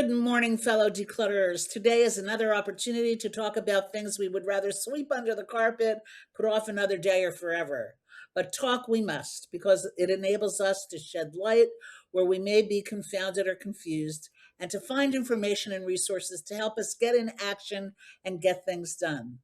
Good morning, fellow declutterers. Today is another opportunity to talk about things we would rather sweep under the carpet, put off another day, or forever. But talk we must, because it enables us to shed light where we may be confounded or confused, and to find information and resources to help us get in action and get things done.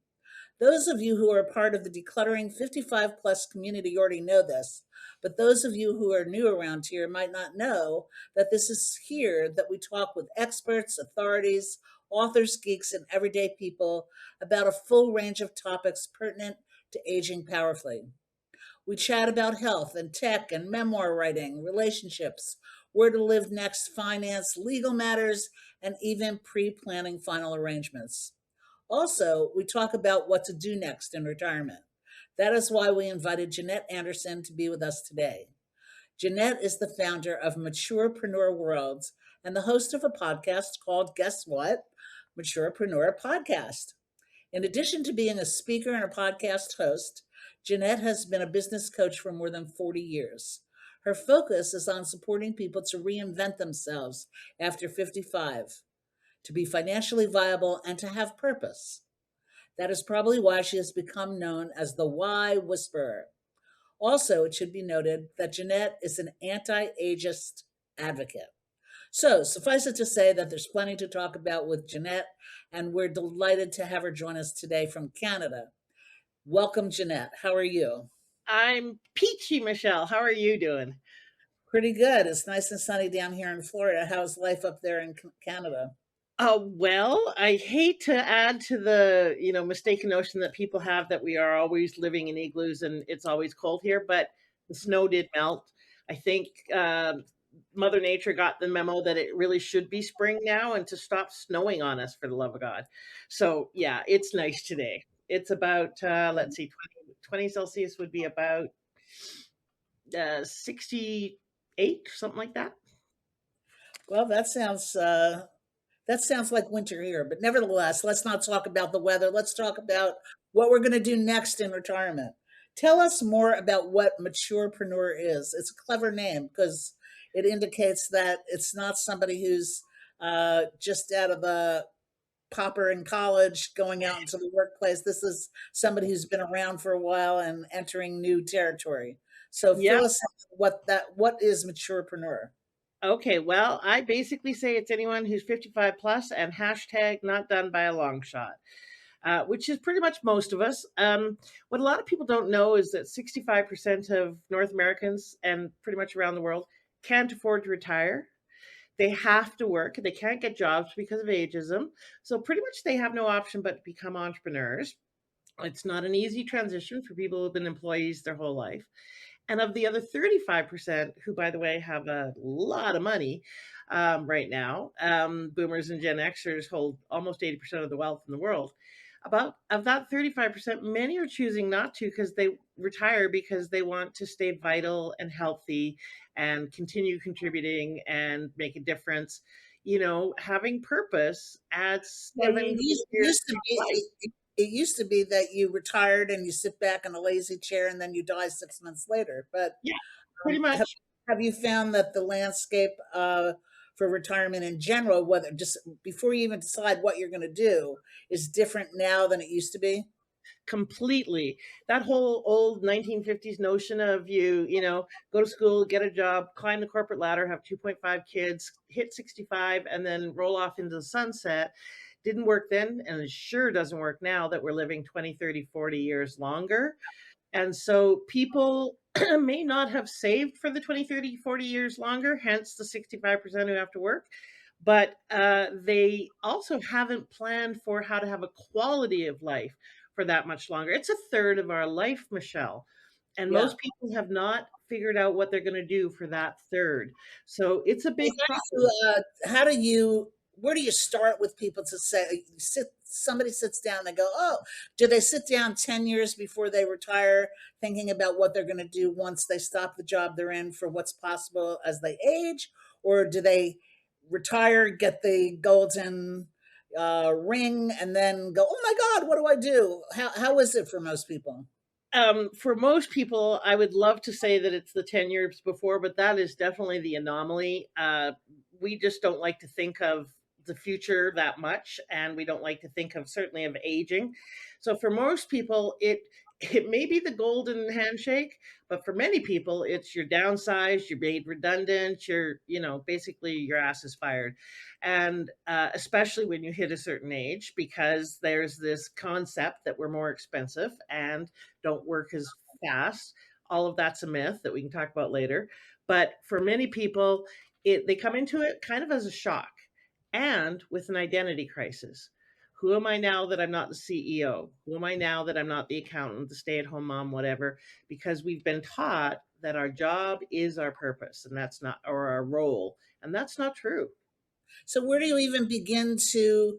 Those of you who are part of the Decluttering 55 plus community already know this, but those of you who are new around here might not know that this is here that we talk with experts, authorities, authors, geeks, and everyday people about a full range of topics pertinent to aging powerfully. We chat about health and tech and memoir writing, relationships, where to live next, finance, legal matters, and even pre-planning final arrangements. Also, we talk about what to do next in retirement. That is why we invited Jeanette Anderson to be with us today. Jannette is the founder of Maturepreneur Worlds and the host of a podcast called, guess what? Maturepreneur Podcast. In addition to being a speaker and a podcast host, Jeanette has been a business coach for more than 40 years. Her focus is on supporting people to reinvent themselves after 55, to be financially viable, and to have purpose. That is probably why she has become known as the Why Whisperer. Also, it should be noted that Jeanette is an anti-ageist advocate. So, suffice it to say that there's plenty to talk about with Jeanette, and we're delighted to have her join us today from Canada. Welcome, Jeanette. How are you? I'm peachy, Michelle. How are you doing? Pretty good. It's nice and sunny down here in Florida. How's life up there in Canada? Well, I hate to add to the, mistaken notion that people have that we are always living in igloos and it's always cold here, but the snow did melt. I think Mother Nature got the memo that it really should be spring now and to stop snowing on us for the love of God. So, yeah, it's nice today. It's about, let's see, 20 Celsius would be about 68, something like that. Well, that sounds like winter here, but nevertheless, let's not talk about the weather. Let's talk about what we're going to do next in retirement. Tell us more about what Maturepreneur is. It's a clever name because it indicates that it's not somebody who's just out of the popper in college going out into the workplace. This is somebody who's been around for a while and entering new territory. So Yeah. fill us in what is Maturepreneur? Okay, well, I basically say it's anyone who's 55 plus and hashtag not done by a long shot, which is pretty much most of us. What a lot of people don't know is that 65% of North Americans and pretty much around the world can't afford to retire. They have to work. They can't get jobs because of ageism. So pretty much they have no option but to become entrepreneurs. It's not an easy transition for people who've been employees their whole life. And of the other 35%, who, by the way, have a lot of money right now, boomers and Gen Xers hold almost 80% of the wealth in the world. About of that 35%, many are choosing not to because they retire because they want to stay vital and healthy and continue contributing and make a difference. Having purpose adds Well, 7 years used to to be life. it used to be that you retired and you sit back in a lazy chair and then you die 6 months later. But Yeah, pretty have, much. have you found that the landscape for retirement in general, whether just before you even decide what you're going to do, is different now than it used to be? Completely. That whole old 1950s notion of go to school, get a job, climb the corporate ladder, have 2.5 kids, hit 65, and then roll off into the sunset didn't work then, and it sure doesn't work now that we're living 20, 30, 40 years longer. And so people may not have saved for the 20, 30, 40 years longer, hence the 65% who have to work. But they also haven't planned for how to have a quality of life for that much longer. It's a third of our life, Michelle. And Yeah. most people have not figured out what they're going to do for that third. So it's a big problem. How do you where do you start with people to say somebody sits down and go, oh, do they sit down 10 years before they retire thinking about what they're going to do once they stop the job they're in for what's possible as they age, or do they retire, get the golden ring, and then go, oh my god, what do I do? How is it for most people? For most people, I would love to say that it's the 10 years before, but that is definitely the anomaly. We just don't like to think of the future that much, and we don't like to think of, certainly, of aging. So for most people, it may be the golden handshake, but for many people, it's you're downsized, you're made redundant, basically your ass is fired. And especially when you hit a certain age, because there's this concept that we're more expensive and don't work as fast. All of that's a myth that we can talk about later. But for many people, they come into it kind of as a shock and with an identity crisis. Who am I now that I'm not the CEO? Who am I now that I'm not the accountant, the stay at home mom, whatever? Because we've been taught that our job is our purpose and that's not, or our role. And that's not true. So where do you even begin to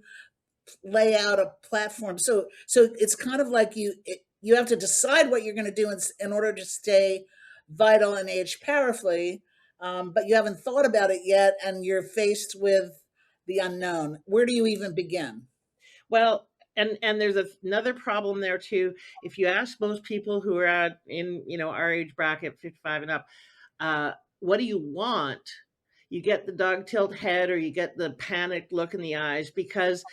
lay out a platform? So it's kind of like you have to decide what you're going to do in order to stay vital and age powerfully, but you haven't thought about it yet, and you're faced with the unknown. Where do you even begin? Well, and there's another problem there too. If you ask most people who are in our age bracket, 55 and up, what do you want? You get the dog tilt head or you get the panicked look in the eyes, because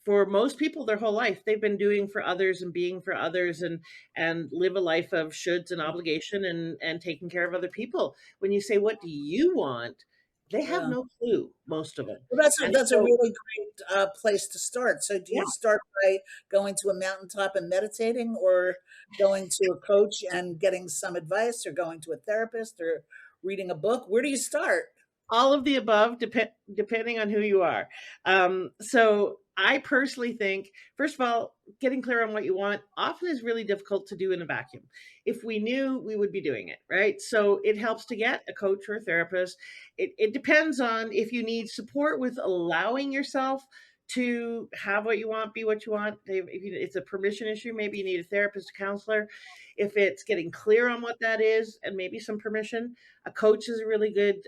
for most people their whole life they've been doing for others and being for others and live a life of shoulds and obligation and taking care of other people. When you say, what do you want? They have Yeah. no clue, most of them. Well, And that's a so, really great place to start. So, do yeah. you start by going to a mountaintop and meditating, or going to a coach and getting some advice, or going to a therapist, or reading a book? Where do you start? All of the above, depending on who you are. So I personally think, first of all, getting clear on what you want often is really difficult to do in a vacuum. If we knew, we would be doing it, right? So it helps to get a coach or a therapist. It depends on if you need support with allowing yourself to have what you want, be what you want. If it's a permission issue, maybe you need a therapist, a counselor. If it's getting clear on what that is and maybe some permission, a coach is a really good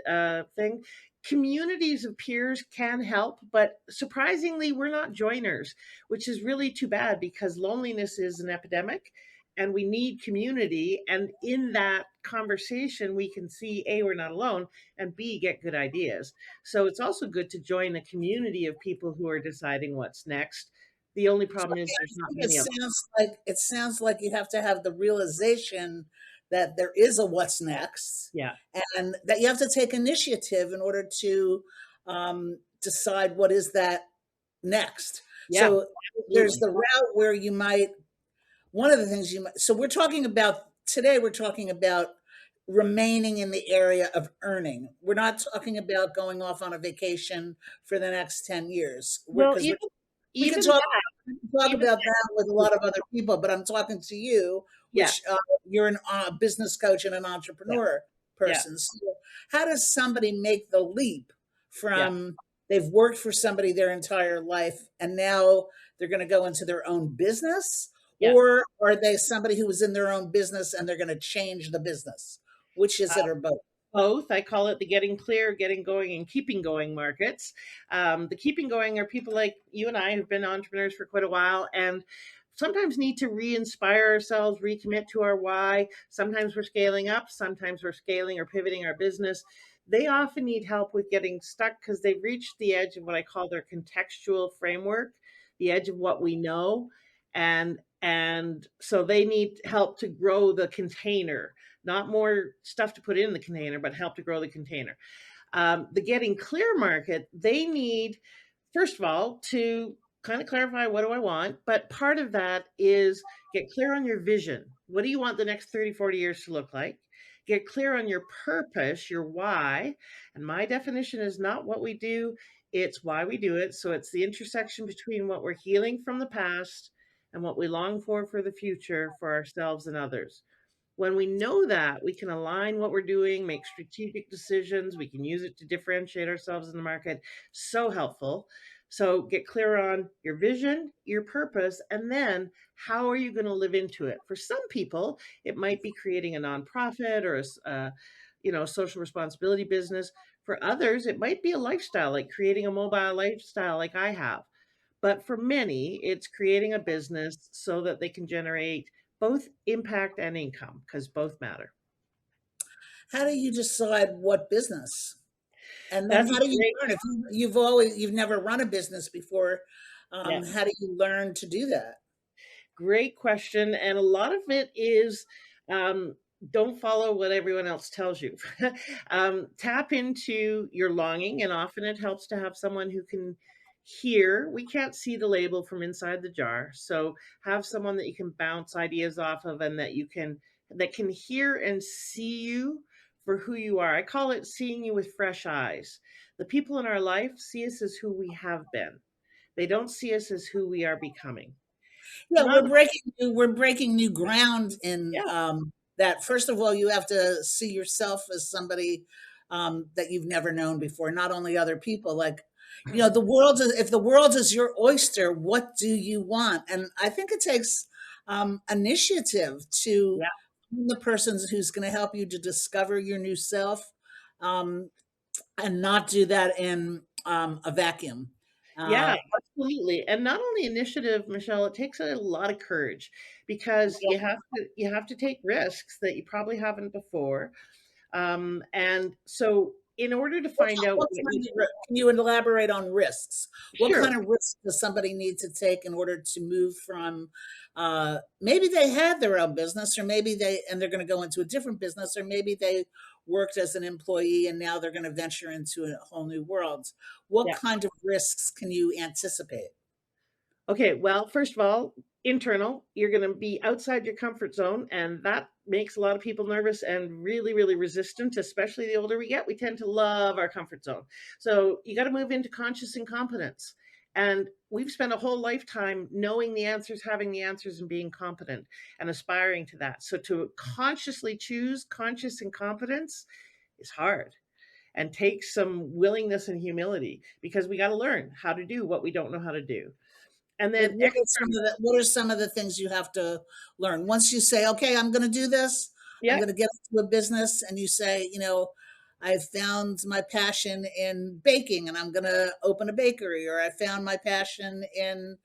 thing. Communities of peers can help, but surprisingly, we're not joiners, which is really too bad because loneliness is an epidemic and we need community. And in that conversation, we can see A, we're not alone, and B, get good ideas. So it's also good to join a community of people who are deciding what's next. The only So problem is I there's not think many of them. it sounds like you have to have the realization that there is a what's next, Yeah. and that you have to take initiative in order to decide what is that next. Yeah, So there's absolutely. the route where you might, one of the things you might, so we're talking about today, we're talking about remaining in the area of earning. We're not talking about going off on a vacation for the next 10 years. Well, Because we can even talk that, even about that with a lot of other people, but I'm talking to you, yeah, which you're a business coach and an yeah, entrepreneur yeah, person. So how does somebody make the leap yeah, from they've worked for somebody their entire life and now they're going to go into their own business? yeah. Or are they somebody who was in their own business and they're going to change the business? Which is it, or both? Both. I call it the getting clear, getting going, and keeping going markets. The keeping going are people like you and I who've been entrepreneurs for quite a while and sometimes need to re-inspire ourselves, recommit to our why. Sometimes we're scaling up, sometimes we're scaling or pivoting our business. They often need help with getting stuck because they've reached the edge of what I call their contextual framework, the edge of what we know. And so they need help to grow the container, not more stuff to put in the container, but help to grow the container. The getting clear market, they need, first of all, to kind of clarify, what do I want? But part of that is get clear on your vision. What do you want the next 30, 40 years to look like? Get clear on your purpose, your why. And my definition is not what we do, it's why we do it. So it's the intersection between what we're healing from the past and what we long for the future for ourselves and others. When we know that, we can align what we're doing, make strategic decisions. We can use it to differentiate ourselves in the market. So helpful. So get clear on your vision, your purpose, and then how are you going to live into it? For some people, it might be creating a nonprofit or social responsibility business. For others, it might be a lifestyle, like creating a mobile lifestyle, like I have. But for many, it's creating a business so that they can generate both impact and income because both matter. How do you decide what business? And then That's a how do you great learn if you've never run a business before? yeah. How do you learn to do that? Great question, and a lot of it is, don't follow what everyone else tells you. Tap into your longing, and often it helps to have someone who can hear. We can't see the label from inside the jar, so have someone that you can bounce ideas off of, and that can hear and see you for who you are. I call it seeing you with fresh eyes. The people in our life see us as who we have been. They don't see us as who we are becoming. Yeah, Not we're breaking new ground in yeah. that. First of all, you have to see yourself as somebody that you've never known before, not only other people. Like, the world is, if the world is your oyster, what do you want? And I think it takes initiative to Yeah. find the person who's going to help you to discover your new self, um, and not do that in a vacuum. Yeah, Uh, absolutely, and not only initiative, Michelle, it takes a lot of courage because you have to take risks that you probably haven't before, and so in order to find out What what you kind of can you elaborate on risks? What sure, kind of risks does somebody need to take in order to move from, maybe they had their own business, or maybe they're going to go into a different business, or maybe they worked as an employee and now they're going to venture into a whole new world. What yeah. kind of risks can you anticipate? Okay, well, first of all, internal, you're gonna be outside your comfort zone, and that makes a lot of people nervous and really, really resistant, especially the older we get. We tend to love our comfort zone. So you gotta move into conscious incompetence. And we've spent a whole lifetime knowing the answers, having the answers, and being competent and aspiring to that. So to consciously choose conscious incompetence is hard and takes some willingness and humility because we got to learn how to do what we don't know how to do. And Like, then what are some of the things you have to learn? Once you say, "Okay, I'm gonna do this. I'm yeah, gonna get into a business," and you say, "I found my passion in baking and I'm gonna open a bakery," or "I found my passion in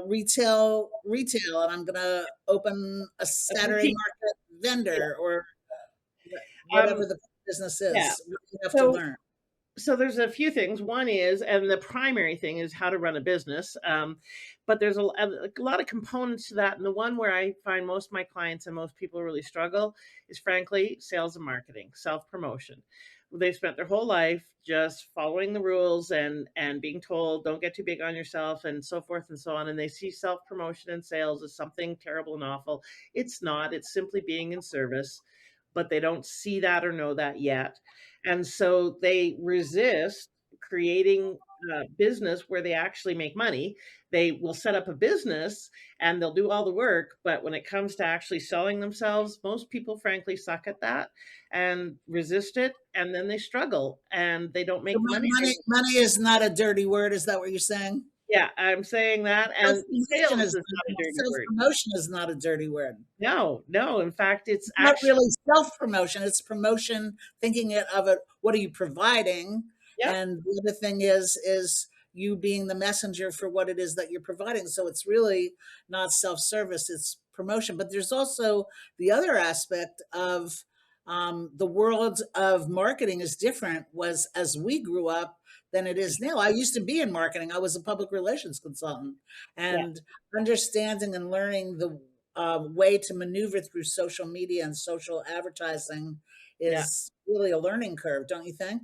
retail and I'm gonna open a a Saturday boutique. market Yeah. vendor," or Um, whatever the business yeah. is. What do you have to So learn? so there's a few things. One is, and the primary thing is how to run a business. But there's a lot of components to that. And the one where I find most of my clients and most people really struggle is frankly sales and marketing, self promotion. They've spent their whole life just following the rules and being told don't get too big on yourself and so forth and so on. And they see self promotion and sales as something terrible and awful. It's not. It's simply being in service, but they don't see that or know that yet. And so they resist creating a business where they actually make money. They will set up a business and they'll do all the work, but when it comes to actually selling themselves, most people frankly suck at that and resist it, and then they struggle and they don't So make the money. money is not a dirty word. Is that what you're saying? Yeah, I'm saying that, and sales is not a dirty word. Self-promotion is not a dirty word. No, no, in fact, it's It's not actually really self-promotion, it's promotion, thinking of it, what are you providing? yeah, And the other thing is you being the messenger for what it is that you're providing. So it's really not self-service, it's promotion. But there's also the other aspect of the world of marketing is different was as we grew up than it is now. I used to be in marketing. I was a public relations consultant, yeah. and understanding and learning the way to maneuver through social media and social advertising Yeah. is really a learning curve, don't you think?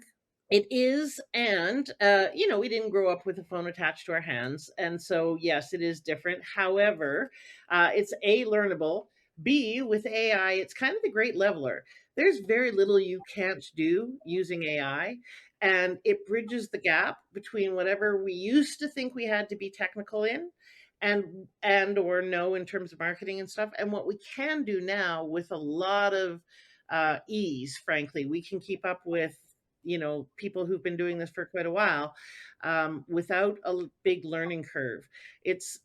It is, and, we didn't grow up with a phone attached to our hands, and so, yes, it is different. However, it's A, learnable, B, with AI, it's kind of the great leveler. There's very little you can't do using AI, and it bridges the gap between whatever we used to think we had to be technical in and or know in terms of marketing and stuff, and what we can do now with a lot of, ease, frankly. We can keep up with people who've been doing this for quite a while without a big learning curve. It's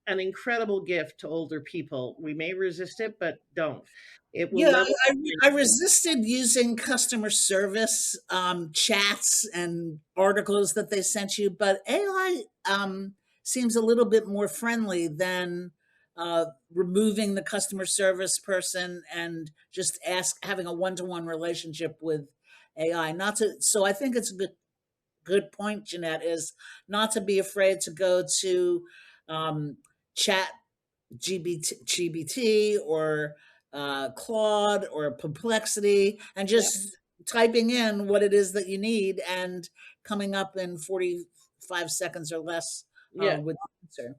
an incredible gift to older people. We may resist it, but don't. It will Yeah, level. I resisted using customer service chats and articles that they sent you, but AI seems a little bit more friendly than removing the customer service person and just having a one-to-one relationship with AI. Not to, so I think it's a good point, Jeanette, is not to be afraid to go to chat GBT or Claude or Perplexity and Yeah. just typing in what it is that you need and coming up in 45 seconds or less Yeah. with the answer.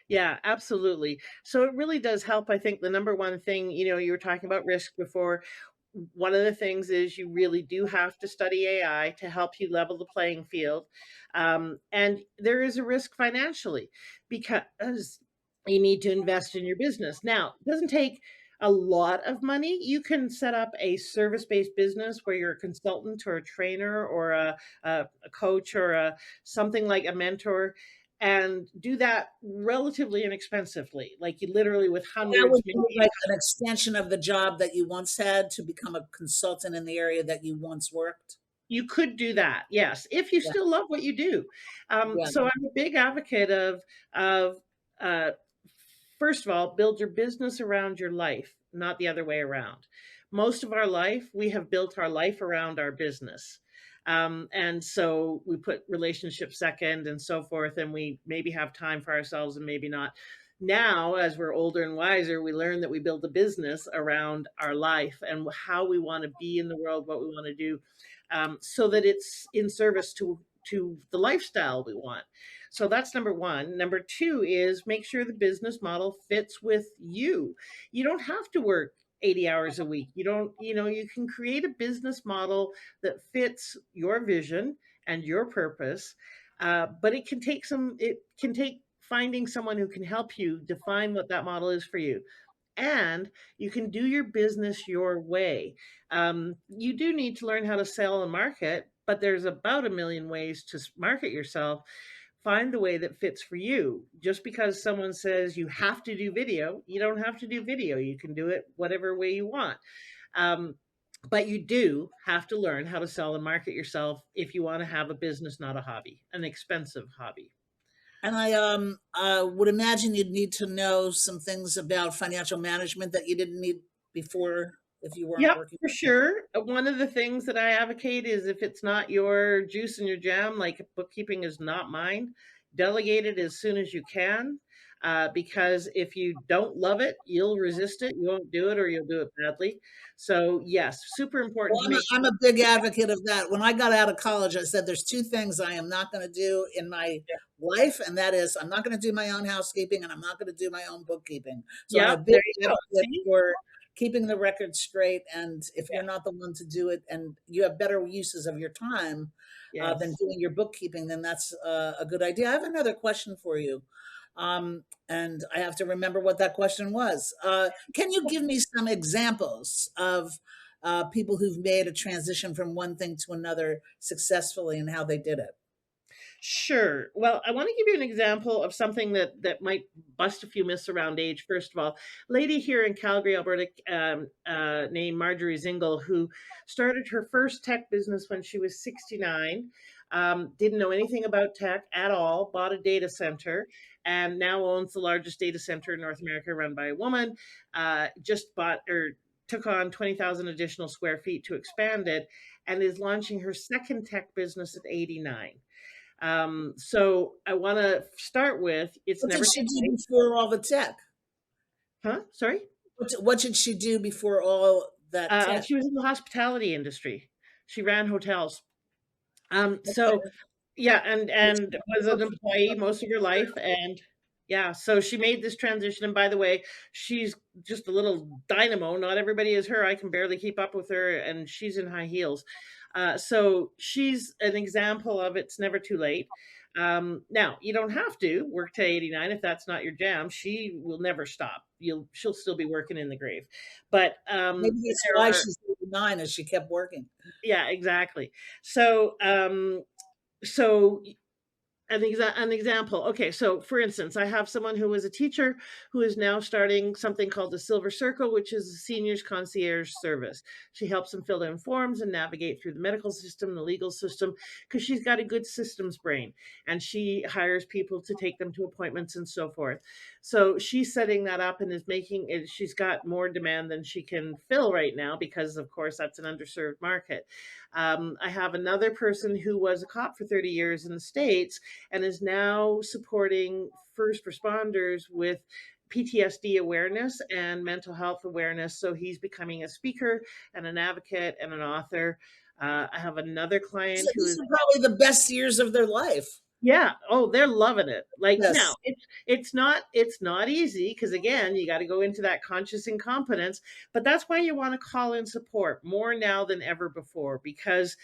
Yeah, absolutely. So it really does help. I think the number one thing, you were talking about risk before. One of the things is you really do have to study AI to help you level the playing field. And there is a risk financially because you need to invest in your business. Now, it doesn't take a lot of money. You can set up a service based business where you're a consultant or a trainer or a coach or something like a mentor and do that relatively inexpensively, like you literally with That hundreds, would be maybe. like an extension of the job that you once had to become a consultant in the area that you once worked. You could do that, yes, if you Yeah, still love what you do. yeah. So I'm a big advocate of uh, first of all, build your business around your life, not the other way around. Most of our life, we have built our life around our business. And so we put relationships second and so forth, and we maybe have time for ourselves and maybe not. Now, as we're older and wiser, we learn that we build a business around our life and how we want to be in the world, what we want to do, so that it's in service to the lifestyle we want. So that's number one. Number two is make sure the business model fits with you. You don't have to work 80 hours a week. You don't, you can create a business model that fits your vision and your purpose. But it can take finding someone who can help you define what that model is for you, and you can do your business your way. You do need to learn how to sell and market, but there's about a million ways to market yourself. Find the way that fits for you. Just because someone says you have to do video, you don't have to do video. You can do it whatever way you want. Um, but you do have to learn how to sell and market yourself if you want to have a business, not a hobby, an expensive hobby. And I would imagine you'd need to know some things about financial management that you didn't need before if you weren't Yep, working. for sure. One of the things that I advocate is if it's not your juice and your jam, like bookkeeping is not mine, delegate it as soon as you can. Because if you don't love it, you'll resist it. You won't do it or you'll do it badly. So, yes, super important Well, to make I'm a big advocate of that. When I got out of college, I said there's two things I am not going to do in my sure. life, and that is I'm not going to do my own housekeeping and I'm not going to do my own bookkeeping. So I'm a Yep, big there you go. advocate See? for keeping the record straight. And if Yeah. you're not the one to do it and you have better uses of your time than Yes. doing your bookkeeping, then that's a good idea. I have another question for you. And I have to remember what that question was. Can you give me some examples of people who've made a transition from one thing to another successfully and how they did it? Sure. Well, I want to give you an example of something that might bust a few myths around age. First of all, lady here in Calgary, Alberta, named Marjorie Zingle, who started her first tech business when she was 69. Didn't know anything about tech at all. Bought a data center, and now owns the largest data center in North America, run by a woman. Just bought or took on 20,000 additional square feet to expand it, and is launching her second tech business at 89. So I want to start with it's What did never she too do late. before all the tech? Huh? Sorry? What did she do before all that tech? She was in the hospitality industry. She ran hotels. So Okay. yeah, and was an employee most of her life, and yeah, so she made this transition. And by the way, she's just a little dynamo. Not everybody is her. I can barely keep up with her, and she's in high heels. So she's an example of it's never too late. Now you don't have to work to 89 if that's not your jam. She will never stop. She'll still be working in the grave, but Maybe that's there why are she's 89 as she kept working. yeah, exactly. So so An example. Okay, so for instance, I have someone who was a teacher who is now starting something called the Silver Circle, which is a seniors concierge service. She helps them fill in forms and navigate through the medical system, the legal system, because she's got a good systems brain, and she hires people to take them to appointments and so forth. So she's setting that up and is making it. She's got more demand than she can fill right now because, of course, that's an underserved market. I have another person who was a cop for 30 years in the States and is now supporting first responders with PTSD awareness and mental health awareness. So he's becoming a speaker and an advocate and an author. I have another So client who these is, are probably the best years of their life. yeah, oh, they're loving it. Like now, Yes. it's not easy because again, you got to go into that conscious incompetence, but that's why you want to call in support more now than ever before because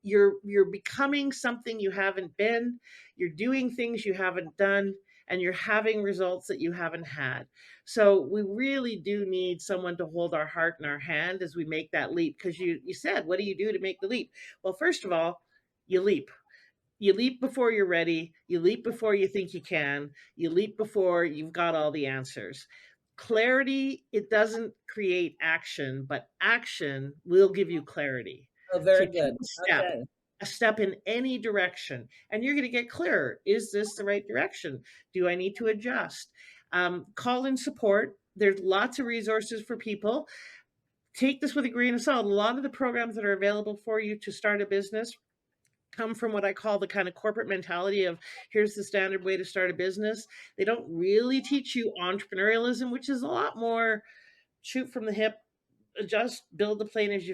you're becoming something you haven't been, you're doing things you haven't done, and you're having results that you haven't had. So we really do need someone to hold our heart in our hand as we make that leap because you said, what do you do to make the leap? Well, first of all, you leap. You leap before you're ready. You leap before you think you can. You leap before you've got all the answers. Clarity, it doesn't create action, but action will give you clarity. Oh, So very take good. Okay. a step in any direction, and you're going to get clearer. Is this the right direction? Do I need to adjust? Call in support. There's lots of resources for people. Take this with a grain of salt. A lot of the programs that are available for you to start a business come from what I call the kind of corporate mentality of here's the standard way to start a business. They don't really teach you entrepreneurialism, which is a lot more shoot from the hip, just build the plane as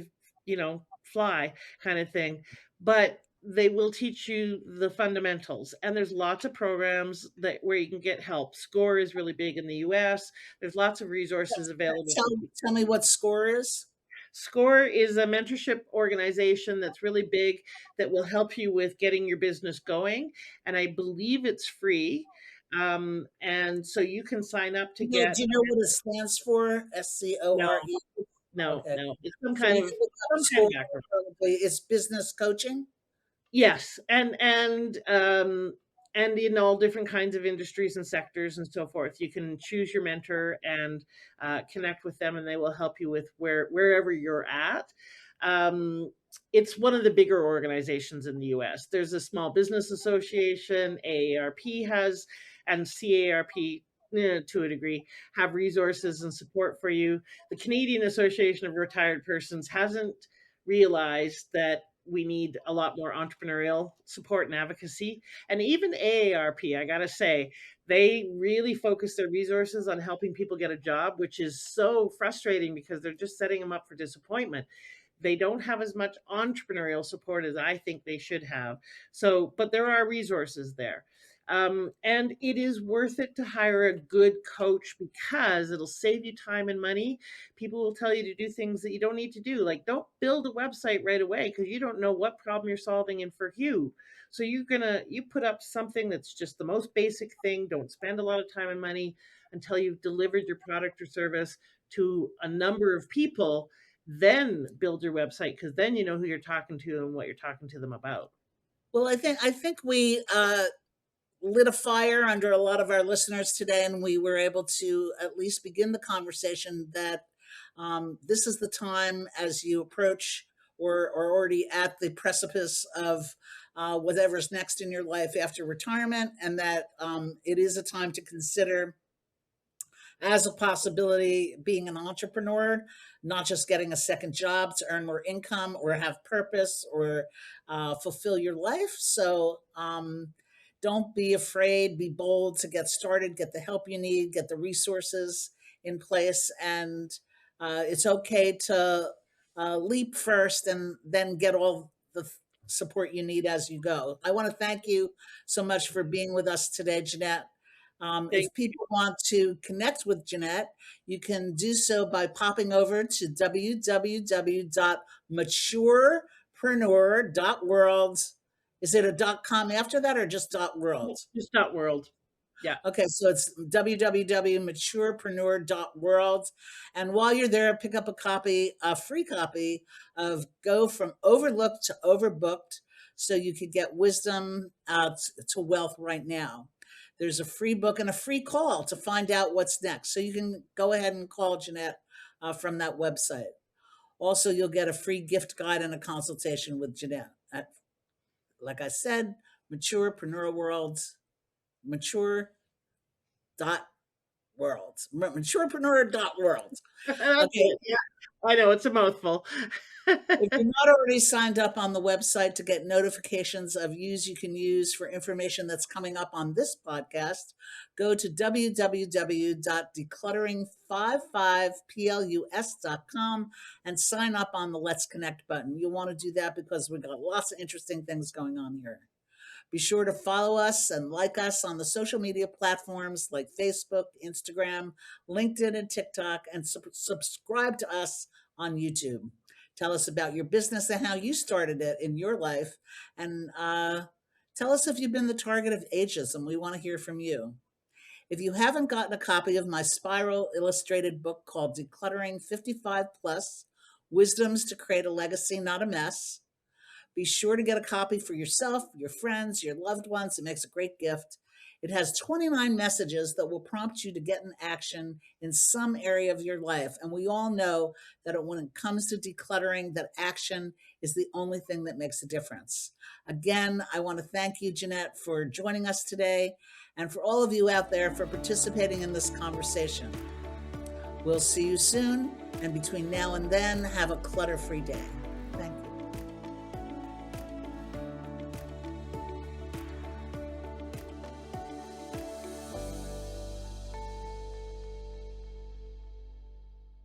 fly kind of thing. But they will teach you the fundamentals. And there's lots of programs that where you can get help. SCORE is really big in the US. There's lots of resources available Tell for people. tell me what SCORE is. SCORE is a mentorship organization that's really big that will help you with getting your business going. And I believe it's free. And so you can sign up to Do get you know what it stands for? no, SCORE? no, Okay. no. It's So if you look up some kind SCORE, of acronym. probably it's business coaching. Yes, and in all different kinds of industries and sectors and so forth. You can choose your mentor and connect with them, and they will help you with wherever you're at. Um, it's one of the bigger organizations in the U.S. There's a Small Business Association, AARP has, and CARP. To a degree, have resources and support for you. The Canadian Association of Retired Persons hasn't realized that we need a lot more entrepreneurial support and advocacy. And even AARP, I got to say, they really focus their resources on helping people get a job, which is so frustrating because they're just setting them up for disappointment. They don't have as much entrepreneurial support as I think they should have. So, but there are resources there. And it is worth it to hire a good coach because it'll save you time and money. People will tell you to do things that you don't need to do. Like don't build a website right away because you don't know what problem you're solving and for who. So you put up something that's just the most basic thing. Don't spend a lot of time and money until you've delivered your product or service to a number of people. Then build your website because then you know who you're talking to and what you're talking to them about. Well, I think we lit a fire under a lot of our listeners today, and we were able to at least begin the conversation that this is the time as you approach or are already at the precipice of whatever's next in your life after retirement, and that it is a time to consider as a possibility being an entrepreneur, not just getting a second job to earn more income or have purpose or fulfill your life. So don't be afraid, be bold to get started, get the help you need, get the resources in place. And it's okay to leap first and then get all the support you need as you go. I want to thank you so much for being with us today, Jeanette. Thank If people want to connect with Jeanette, you can do so by popping over to www.maturepreneur.world. Is it a .com after that or just .world? Just not world. Yeah. Okay, so it's www.maturepreneur.world. And while you're there, pick up a free copy of Go from Overlooked to Overbooked, so you could get wisdom to wealth right now. There's a free book and a free call to find out what's next. So you can go ahead and call Jeanette from that website. Also, you'll get a free gift guide and a consultation with Jeanette at, like I said, Maturepreneur World, mature dot world, maturepreneur dot world. That's Okay. it. Yeah, I know it's a mouthful. If you're not already signed up on the website to get notifications of you can use for information that's coming up on this podcast, go to www.decluttering55plus.com and sign up on the Let's Connect button. You'll want to do that because we've got lots of interesting things going on here. Be sure to follow us and like us on the social media platforms like Facebook, Instagram, LinkedIn, and TikTok, and subscribe to us on YouTube. Tell us about your business and how you started it in your life. And tell us if you've been the target of ageism. We want to hear from you. If you haven't gotten a copy of my spiral illustrated book called Decluttering 55 Plus Wisdoms to Create a Legacy, Not a Mess, be sure to get a copy for yourself, your friends, your loved ones. It makes a great gift. It has 29 messages that will prompt you to get in action in some area of your life. And we all know that when it comes to decluttering, that action is the only thing that makes a difference. Again, I want to thank you, Jeanette, for joining us today, and for all of you out there for participating in this conversation. We'll see you soon, and between now and then, have a clutter-free day. Thank you.